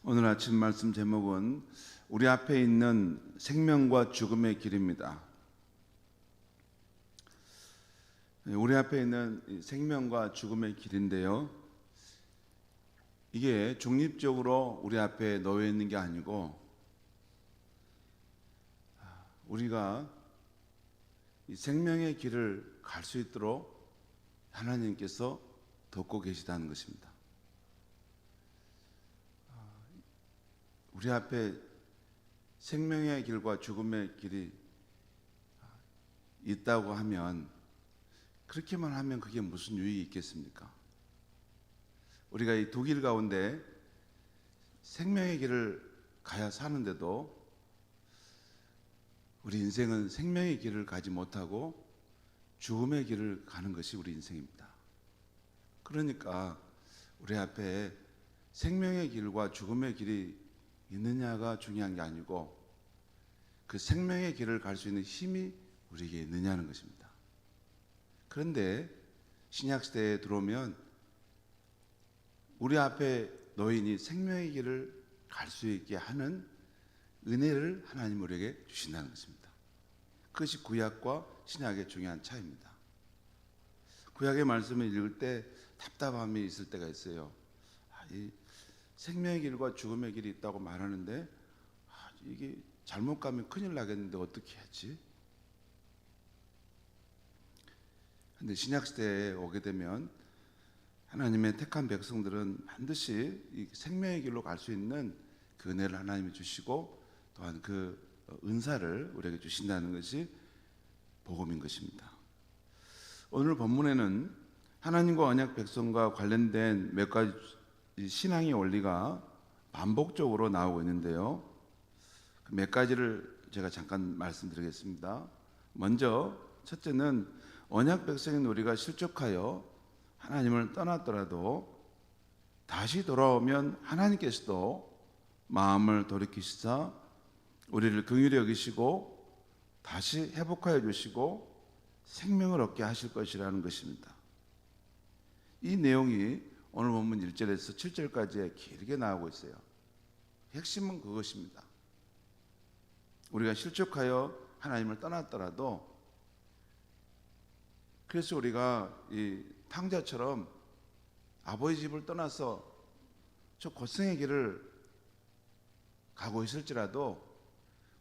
오늘 아침 말씀 제목은 우리 앞에 있는 생명과 죽음의 길입니다. 우리 앞에 있는 생명과 죽음의 길인데요, 이게 중립적으로 우리 앞에 놓여 있는 게 아니고 우리가 이 생명의 길을 갈 수 있도록 하나님께서 돕고 계시다는 것입니다. 우리 앞에 생명의 길과 죽음의 길이 있다고 하면, 그렇게만 하면 그게 무슨 유익이 있겠습니까? 우리가 이 두 길 가운데 생명의 길을 가야 사는데도 우리 인생은 생명의 길을 가지 못하고 죽음의 길을 가는 것이 우리 인생입니다. 그러니까 우리 앞에 생명의 길과 죽음의 길이 있느냐가 중요한 게 아니고, 그 생명의 길을 갈 수 있는 힘이 우리에게 있느냐는 것입니다. 그런데 신약시대에 들어오면 우리 앞에 놓인 생명의 길을 갈 수 있게 하는 은혜를 하나님 우리에게 주신다는 것입니다. 그것이 구약과 신약의 중요한 차이입니다. 구약의 말씀을 읽을 때 답답함이 있을 때가 있어요. 이 생명의 길과 죽음의 길이 있다고 말하는데 이게 잘못 가면 큰일 나겠는데 어떻게 하지? 그런데 신약시대에 오게 되면 하나님의 택한 백성들은 반드시 이 생명의 길로 갈 수 있는 그 은혜를 하나님이 주시고, 또한 그 은사를 우리에게 주신다는 것이 복음인 것입니다. 오늘 본문에는 하나님과 언약 백성과 관련된 몇 가지 신앙의 원리가 반복적으로 나오고 있는데요, 그 몇 가지를 제가 잠깐 말씀드리겠습니다. 먼저 첫째는 언약 백성인 우리가 실족하여 하나님을 떠났더라도 다시 돌아오면 하나님께서도 마음을 돌이키시사 우리를 긍휼히 여기시고 다시 회복하여 주시고 생명을 얻게 하실 것이라는 것입니다. 이 내용이 오늘 본문 1절에서 7절까지 길게 나오고 있어요. 핵심은 그것입니다. 우리가 실족하여 하나님을 떠났더라도, 그래서 우리가 이 탕자처럼 아버지 집을 떠나서 저 고생의 길을 가고 있을지라도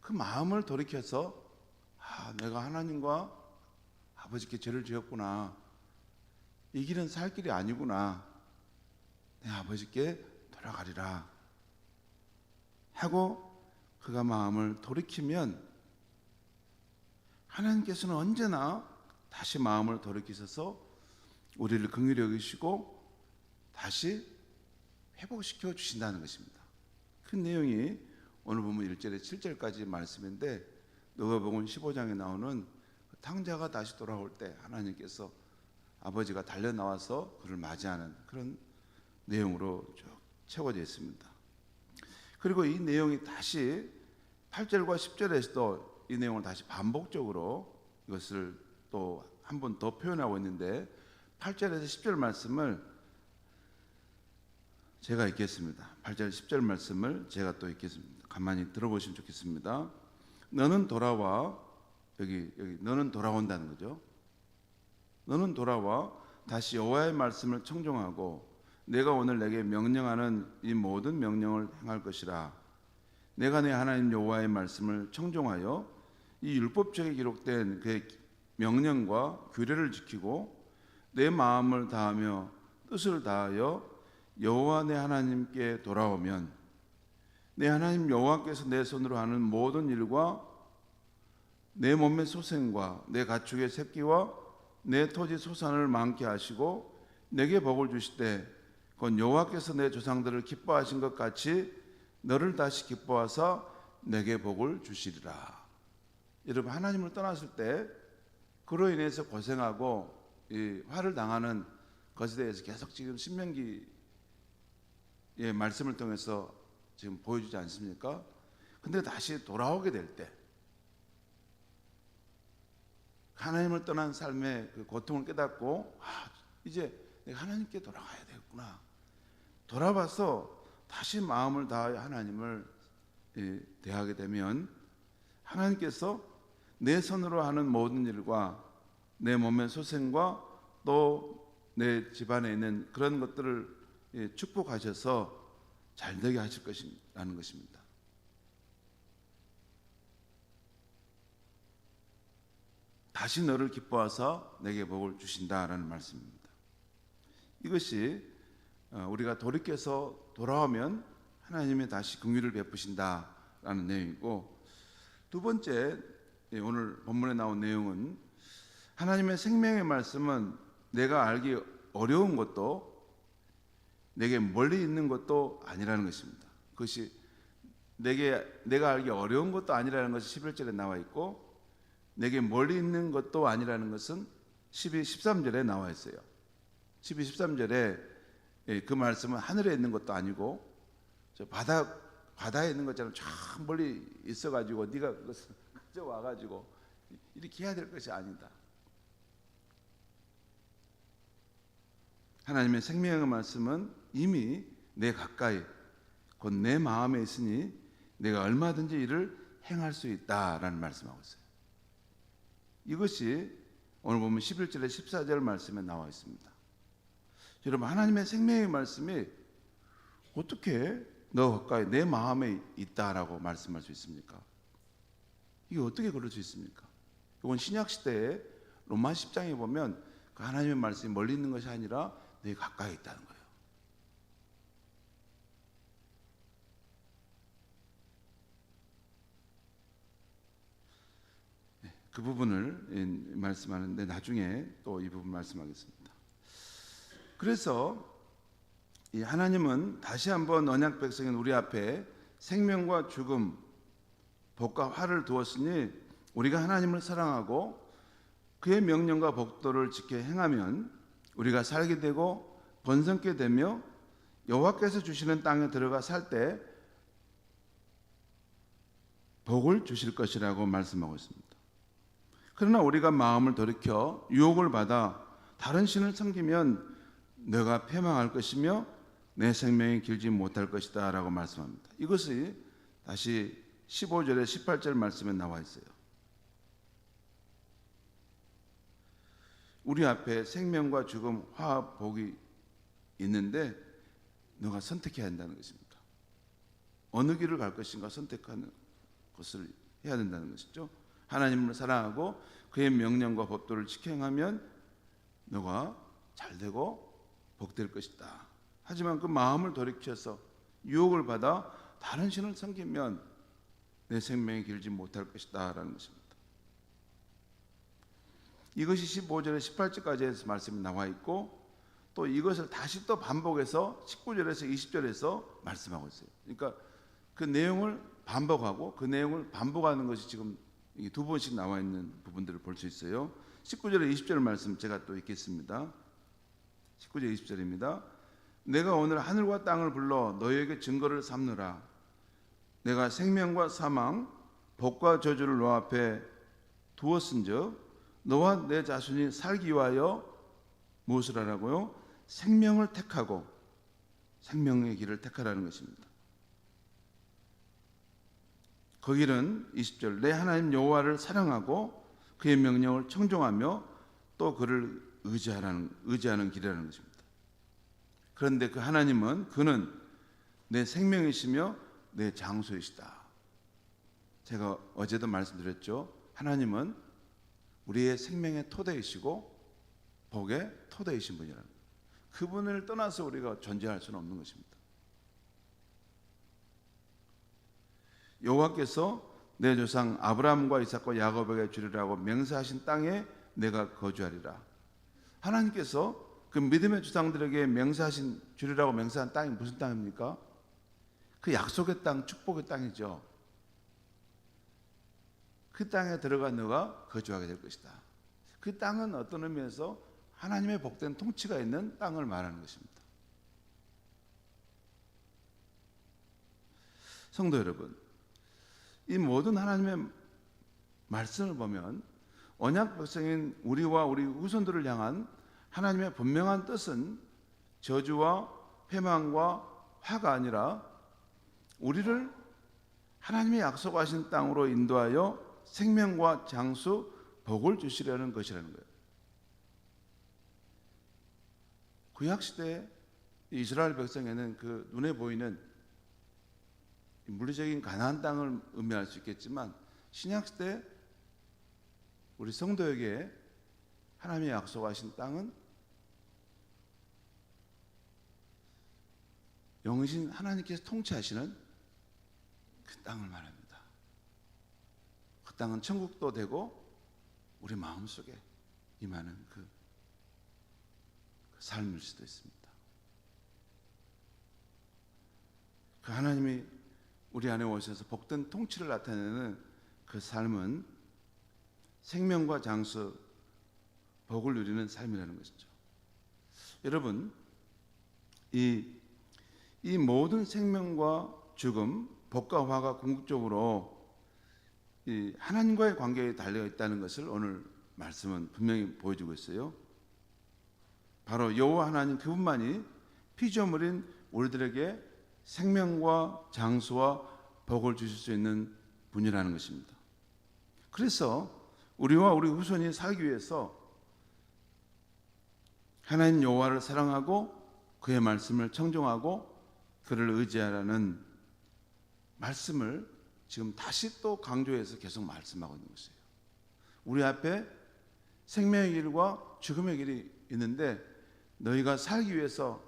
그 마음을 돌이켜서 내가 하나님과 아버지께 죄를 지었구나, 이 길은 살 길이 아니구나, 내 아버지께 돌아가리라 하고 그가 마음을 돌이키면 하나님께서는 언제나 다시 마음을 돌이키셔서 우리를 긍휼히 여기시고 다시 회복시켜 주신다는 것입니다. 그 내용이 오늘 보면 1절에 7절까지 말씀인데, 누가복음 15장에 나오는 탕자가 다시 돌아올 때 하나님께서 아버지가 달려 나와서 그를 맞이하는 그런 내용으로 쭉 채워져 있습니다. 그리고 이 내용이 다시 8절과 10절에서도 이 내용을 다시 반복적으로 이것을 또 한 번 더 표현하고 있는데, 8절에서 10절 말씀을 제가 읽겠습니다. 8절 10절 말씀을 제가 또 읽겠습니다. 가만히 들어보시면 좋겠습니다. 너는 돌아와, 여기 너는 돌아온다는 거죠. 너는 돌아와 다시 여호와의 말씀을 청종하고 내가 오늘 내게 명령하는 이 모든 명령을 행할 것이라. 내가 내 하나님 여호와의 말씀을 청종하여 이 율법책에 기록된 그의 명령과 규례를 지키고 내 마음을 다하며 뜻을 다하여 여호와 내 하나님께 돌아오면 내 하나님 여호와께서 내 손으로 하는 모든 일과 내 몸의 소생과 내 가축의 새끼와 내 토지 소산을 많게 하시고 내게 복을 주시되 곧 여호와께서 내 조상들을 기뻐하신 것 같이 너를 다시 기뻐하사 내게 복을 주시리라. 여러분, 하나님을 떠났을 때 그로 인해서 고생하고 이 화를 당하는 것에 대해서 계속 지금 신명기의 말씀을 통해서 지금 보여주지 않습니까? 근데 다시 돌아오게 될 때 하나님을 떠난 삶의 그 고통을 깨닫고 이제 내가 하나님께 돌아가야 되겠구나. 돌아봐서 다시 마음을 다하여 하나님을 대하게 되면 하나님께서 내 손으로 하는 모든 일과 내 몸의 소생과 또 내 집안에 있는 그런 것들을 축복하셔서 잘되게 하실 것이라는 것입니다. 다시 너를 기뻐하사 내게 복을 주신다라는 말씀입니다. 이것이 우리가 돌이켜서 돌아오면 하나님이 다시 긍휼을 베푸신다라는 내용이고, 두 번째 오늘 본문에 나온 내용은 하나님의 생명의 말씀은 내가 알기 어려운 것도 내게 멀리 있는 것도 아니라는 것입니다. 그것이 내가 알기 어려운 것도 아니라는 것이 11절에 나와 있고, 내게 멀리 있는 것도 아니라는 것은 12, 13절에 나와 있어요. 12, 13절에 그 말씀은 하늘에 있는 것도 아니고 저 바다에 있는 것처럼 저 멀리 있어가지고 네가 그것을 가져와가지고 이렇게 해야 될 것이 아니다. 하나님의 생명의 말씀은 이미 내 가까이 곧 내 마음에 있으니 내가 얼마든지 이를 행할 수 있다라는 말씀하고 있어요. 이것이 오늘 보면 11절에 14절 말씀에 나와 있습니다. 여러분, 하나님의 생명의 말씀이 어떻게 너 가까이 내 마음에 있다라고 말씀할 수 있습니까? 이게 어떻게 그럴 수 있습니까? 이건 신약시대에 로마 10장에 보면 그 하나님의 말씀이 멀리 있는 것이 아니라 내 가까이 있다는 거예요. 그 부분을 말씀하는데 나중에 또 이 부분 말씀하겠습니다. 그래서 이 하나님은 다시 한번 언약 백성인 우리 앞에 생명과 죽음, 복과 화를 두었으니 우리가 하나님을 사랑하고 그의 명령과 법도를 지켜 행하면 우리가 살게 되고 번성게 되며 여호와께서 주시는 땅에 들어가 살 때 복을 주실 것이라고 말씀하고 있습니다. 그러나 우리가 마음을 돌이켜 유혹을 받아 다른 신을 섬기면 내가 패망할 것이며 내 생명이 길지 못할 것이다 라고 말씀합니다. 이것이 다시 15절에 18절 말씀에 나와 있어요. 우리 앞에 생명과 죽음, 화, 복이 있는데 너가 선택해야 한다는 것입니다. 어느 길을 갈 것인가 선택하는 것을 해야 된다는 것이죠. 하나님을 사랑하고 그의 명령과 법도를 지켜 행하면 너가 잘되고 복될 것이다. 하지만 그 마음을 돌이켜서 유혹을 받아 다른 신을 섬기면 내 생명이 길지 못할 것이다 라는 것입니다. 이것이 15절에 18절까지의 말씀이 나와 있고, 또 이것을 다시 또 반복해서 19절에서 20절에서 말씀하고 있어요. 그러니까 그 내용을 반복하고 그 내용을 반복하는 것이 지금 두 번씩 나와 있는 부분들을 볼 수 있어요. 19절에 20절 말씀 제가 또 읽겠습니다. 19절 20절입니다. 내가 오늘 하늘과 땅을 불러 너희에게 증거를 삼느라. 내가 생명과 사망, 복과 저주를 너 앞에 두었은즉 너와 내 자손이 살기 위하여 무엇을 하라고요? 생명을 택하고 생명의 길을 택하라는 것입니다. 그 길은 20절 내 하나님 여호와를 사랑하고 그의 명령을 청종하며 또 그를 의지하는 길이라는 것입니다. 그런데 그 하나님은 그는 내 생명이시며 내 장소이시다. 제가 어제도 말씀드렸죠. 하나님은 우리의 생명의 토대이시고 복의 토대이신 분이라는 거예요. 그분을 떠나서 우리가 존재할 수는 없는 것입니다. 여호와께서 내 조상 아브라함과 이삭과 야곱에게 주리라고 맹세하신 땅에 내가 거주하리라. 하나님께서 그 믿음의 조상들에게 맹세하신 주리라고 맹세한 땅이 무슨 땅입니까? 그 약속의 땅, 축복의 땅이죠. 그 땅에 들어가 너가 거주하게 될 것이다. 그 땅은 어떤 의미에서 하나님의 복된 통치가 있는 땅을 말하는 것입니다. 성도 여러분, 이 모든 하나님의 말씀을 보면 언약 백성인 우리와 우리 후손들을 향한 하나님의 분명한 뜻은 저주와 패망과 화가 아니라 우리를 하나님의 약속하신 땅으로 인도하여 생명과 장수, 복을 주시려는 것이라는 거예요. 구약시대 이스라엘 백성에는 그 눈에 보이는 물리적인 가나안 땅을 의미할 수 있겠지만, 신약시대 우리 성도에게 하나님의 약속하신 땅은 영신 하나님께서 통치하시는 그 땅을 말합니다. 그 땅은 천국도 되고 우리 마음속에 임하는 그 삶일 수도 있습니다. 그 하나님이 우리 안에 오셔서 복된 통치를 나타내는 그 삶은 생명과 장수, 복을 누리는 삶이라는 것이죠. 여러분, 이 모든 생명과 죽음, 복과 화가 궁극적으로 이 하나님과의 관계에 달려 있다는 것을 오늘 말씀은 분명히 보여주고 있어요. 바로 여호와 하나님 그분만이 피조물인 우리들에게 생명과 장수와 복을 주실 수 있는 분이라는 것입니다. 그래서 우리와 우리 후손이 살기 위해서 하나님 여호와를 사랑하고 그의 말씀을 청종하고 그를 의지하라는 말씀을 지금 다시 또 강조해서 계속 말씀하고 있는 것이에요. 우리 앞에 생명의 길과 죽음의 길이 있는데 너희가 살기 위해서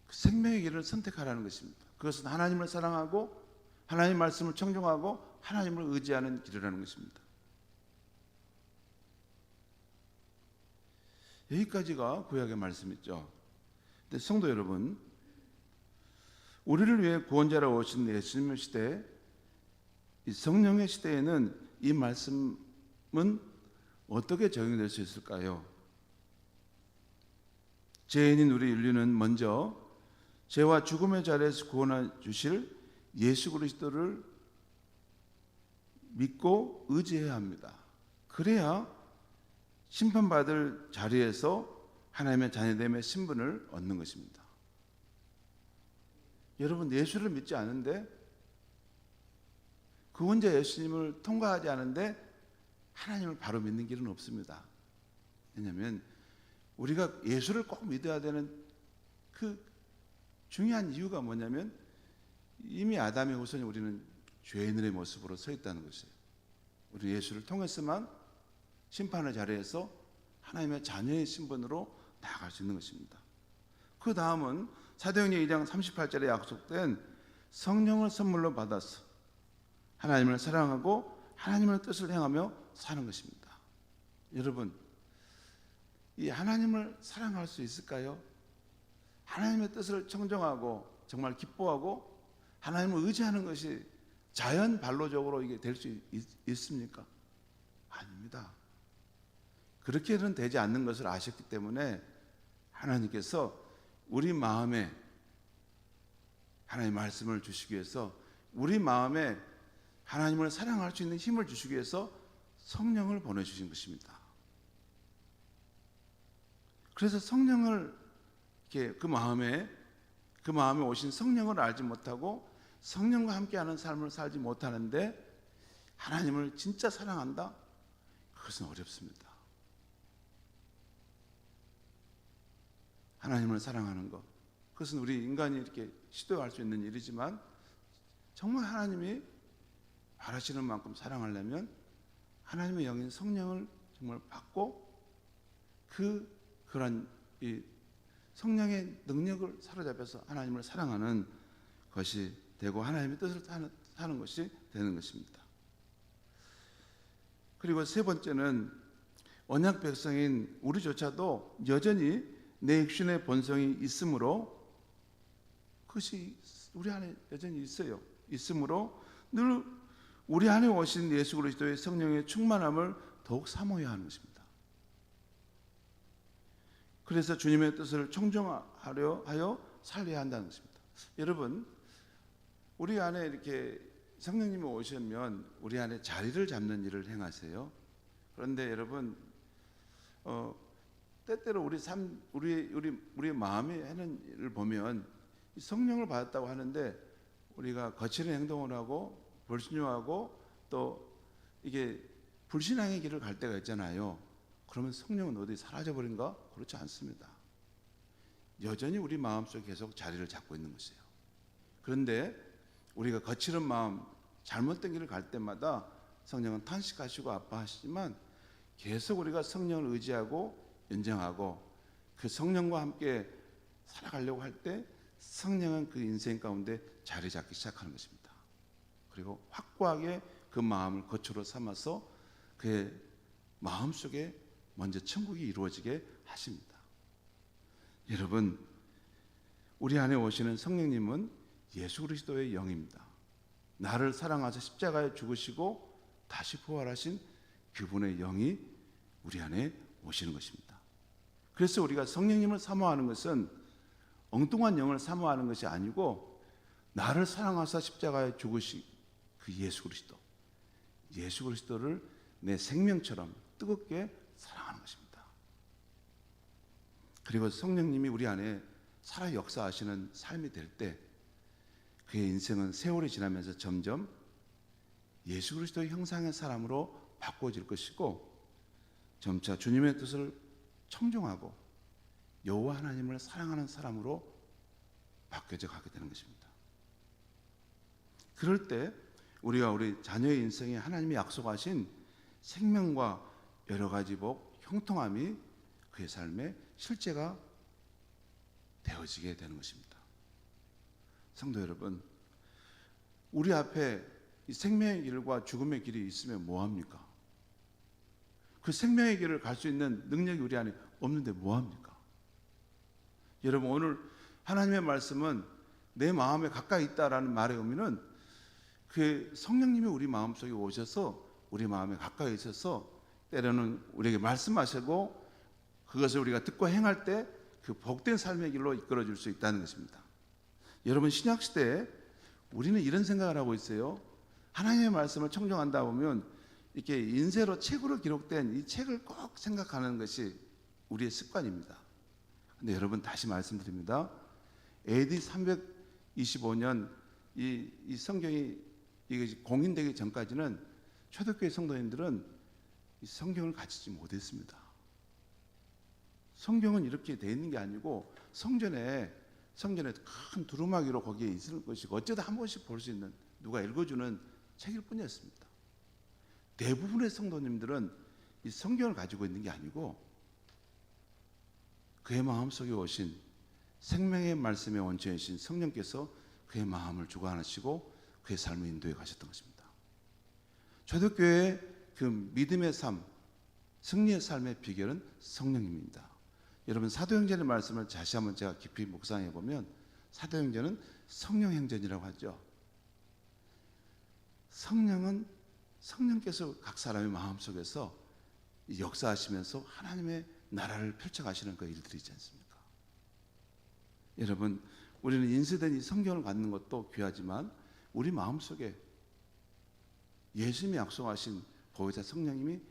그 생명의 길을 선택하라는 것입니다. 그것은 하나님을 사랑하고 하나님의 말씀을 청종하고 하나님을 의지하는 길이라는 것입니다. 여기까지가 구약의 말씀이죠. 근데 성도 여러분, 우리를 위해 구원자로 오신 예수님의 시대, 이 성령의 시대에는 이 말씀은 어떻게 적용될 수 있을까요? 죄인인 우리 인류는 먼저 죄와 죽음의 자리에서 구원해 주실 예수 그리스도를 믿고 의지해야 합니다. 그래야 심판받을 자리에서 하나님의 자녀됨의 신분을 얻는 것입니다. 여러분, 예수를 믿지 않은데, 구원자 예수님을 통과하지 않은데 하나님을 바로 믿는 길은 없습니다. 왜냐하면 우리가 예수를 꼭 믿어야 되는 그 중요한 이유가 뭐냐면 이미 아담의 후손이 우리는 죄인의 모습으로 서 있다는 것이에요. 우리 예수를 통해서만 심판의 자리에서 하나님의 자녀의 신분으로 나아갈 수 있는 것입니다. 그 다음은 사도행전 2장 38절에 약속된 성령을 선물로 받아서 하나님을 사랑하고 하나님의 뜻을 행하며 사는 것입니다. 여러분, 이 하나님을 사랑할 수 있을까요? 하나님의 뜻을 청정하고 정말 기뻐하고 하나님을 의지하는 것이 자연 반로적으로 이게 될 수 있습니까? 아닙니다. 그렇게는 되지 않는 것을 아셨기 때문에 하나님께서 우리 마음에 하나님의 말씀을 주시기 위해서, 우리 마음에 하나님을 사랑할 수 있는 힘을 주시기 위해서 성령을 보내주신 것입니다. 그래서 성령을 이렇게 그 마음에 오신 성령을 알지 못하고 성령과 함께하는 삶을 살지 못하는데 하나님을 진짜 사랑한다? 그것은 어렵습니다. 하나님을 사랑하는 것, 그것은 우리 인간이 이렇게 시도할 수 있는 일이지만 정말 하나님이 바라시는 만큼 사랑하려면 하나님의 영인 성령을 정말 받고 그런 이 성령의 능력을 사로잡아서 하나님을 사랑하는 것이 되고 하나님의 뜻을 사는 것이 되는 것입니다. 그리고 세 번째는 언약 백성인 우리조차도 여전히 내 육신의 본성이 있으므로, 그것이 우리 안에 여전히 있으므로 늘 우리 안에 오신 예수 그리스도의 성령의 충만함을 더욱 사모해야 하는 것입니다. 그래서 주님의 뜻을 청정하려 하여 살려야 한다는 것입니다. 여러분, 우리 안에 이렇게 성령님이 오시면 우리 안에 자리를 잡는 일을 행하세요. 그런데 여러분, 때때로 우리 마음이 하는 일을 보면 성령을 받았다고 하는데 우리가 거칠은 행동을 하고 불순종하고 또 이게 불신앙의 길을 갈 때가 있잖아요. 그러면 성령은 어디 사라져버린가? 그렇지 않습니다. 여전히 우리 마음속에 계속 자리를 잡고 있는 것이에요. 그런데 우리가 거칠은 마음, 잘못된 길을 갈 때마다 성령은 탄식하시고 아파하시지만 계속 우리가 성령을 의지하고 연장하고 그 성령과 함께 살아가려고 할 때 성령은 그 인생 가운데 자리 잡기 시작하는 것입니다. 그리고 확고하게 그 마음을 거처로 삼아서 그의 마음속에 먼저 천국이 이루어지게 하십니다. 여러분, 우리 안에 오시는 성령님은 예수 그리스도의 영입니다. 나를 사랑하사 십자가에 죽으시고 다시 부활하신 그분의 영이 우리 안에 오시는 것입니다. 그래서 우리가 성령님을 사모하는 것은 엉뚱한 영을 사모하는 것이 아니고 나를 사랑하사 십자가에 죽으신 그 예수 그리스도를 내 생명처럼 뜨겁게 사랑하는 것입니다. 그리고 성령님이 우리 안에 살아 역사하시는 삶이 될 때 그의 인생은 세월이 지나면서 점점 예수 그리스도의 형상의 사람으로 바꿔질 것이고 점차 주님의 뜻을 청종하고 여호와 하나님을 사랑하는 사람으로 바뀌어져 가게 되는 것입니다. 그럴 때 우리가 우리 자녀의 인생에 하나님이 약속하신 생명과 여러 가지 복, 형통함이 그의 삶의 실제가 되어지게 되는 것입니다. 성도 여러분, 우리 앞에 이 생명의 길과 죽음의 길이 있으면 뭐합니까? 그 생명의 길을 갈 수 있는 능력이 우리 안에 없는데 뭐합니까? 여러분, 오늘 하나님의 말씀은 내 마음에 가까이 있다라는 말의 의미는 그 성령님이 우리 마음속에 오셔서 우리 마음에 가까이 있어서 때로는 우리에게 말씀하시고 그것을 우리가 듣고 행할 때 그 복된 삶의 길로 이끌어 줄 수 있다는 것입니다. 여러분, 신약시대에 우리는 이런 생각을 하고 있어요. 하나님의 말씀을 청종한다 보면 이렇게 인쇄로 책으로 기록된 이 책을 꼭 생각하는 것이 우리의 습관입니다. 근데 여러분, 다시 말씀드립니다. AD 325년 이 성경이 이것이 공인되기 전까지는 초대교회 성도님들은 이 성경을 가지지 못했습니다. 성경은 이렇게 되어 있는 게 아니고 성전에 큰 두루마기로 거기에 있을 것이고 어쩌다 한 번씩 볼 수 있는 누가 읽어주는 책일 뿐이었습니다. 대부분의 성도님들은 이 성경을 가지고 있는 게 아니고 그의 마음속에 오신 생명의 말씀의 원천이신 성령께서 그의 마음을 주관하시고 그의 삶을 인도해 가셨던 것입니다. 초대교회의 그 믿음의 삶, 승리의 삶의 비결은 성령님입니다. 여러분, 사도행전의 말씀을 다시 한번 제가 깊이 묵상해 보면 사도행전은 성령행전이라고 하죠. 성령께서 각 사람의 마음속에서 역사하시면서 하나님의 나라를 펼쳐가시는 그 일들이지 않습니까? 여러분, 우리는 인쇄된 이 성경을 갖는 것도 귀하지만 우리 마음속에 예수님이 약속하신 보혜사 성령님이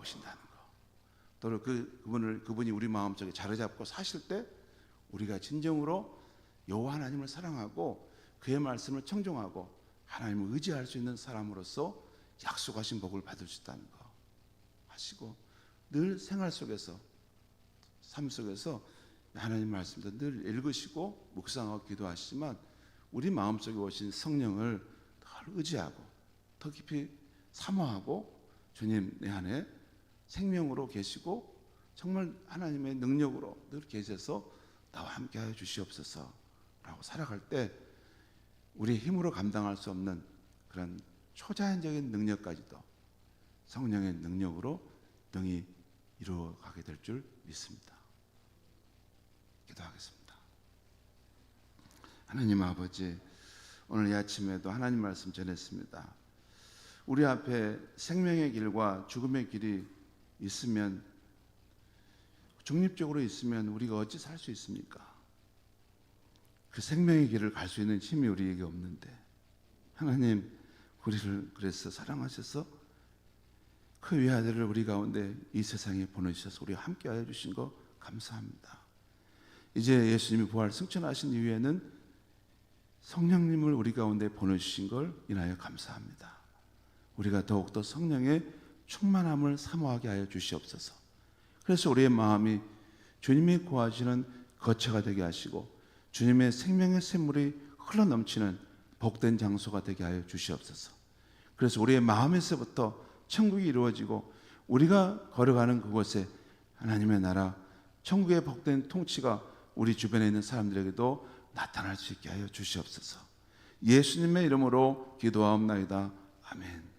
오신다는 것, 또 그분이 우리 마음속에 자리 잡고 사실 때 우리가 진정으로 여호와 하나님을 사랑하고 그의 말씀을 청종하고 하나님을 의지할 수 있는 사람으로서 약속하신 복을 받을 수 있다는 것 하시고, 늘 생활 속에서 삶 속에서 하나님 말씀도 늘 읽으시고 묵상하고 기도하시지만 우리 마음속에 오신 성령을 더 의지하고 더 깊이 사모하고 주님 내 안에 생명으로 계시고 정말 하나님의 능력으로 늘 계셔서 나와 함께하여 주시옵소서 라고 살아갈 때 우리의 힘으로 감당할 수 없는 그런 초자연적인 능력까지도 성령의 능력으로 능히 이루어가게 될 줄 믿습니다. 기도하겠습니다. 하나님 아버지, 오늘 이 아침에도 하나님 말씀 전했습니다. 우리 앞에 생명의 길과 죽음의 길이 있으면, 중립적으로 있으면 우리가 어찌 살 수 있습니까? 그 생명의 길을 갈 수 있는 힘이 우리에게 없는데 하나님, 우리를 그래서 사랑하셔서 그 외아들을 우리 가운데 이 세상에 보내주셔서 우리와 함께하여 주신 거 감사합니다. 이제 예수님이 부활 승천하신 이후에는 성령님을 우리 가운데 보내주신 걸 인하여 감사합니다. 우리가 더욱더 성령의 충만함을 사모하게 하여 주시옵소서. 그래서 우리의 마음이 주님이 구하시는 거처가 되게 하시고 주님의 생명의 샘물이 흘러넘치는 복된 장소가 되게 하여 주시옵소서. 그래서 우리의 마음에서부터 천국이 이루어지고 우리가 걸어가는 그곳에 하나님의 나라, 천국의 복된 통치가 우리 주변에 있는 사람들에게도 나타날 수 있게 하여 주시옵소서. 예수님의 이름으로 기도하옵나이다. 아멘.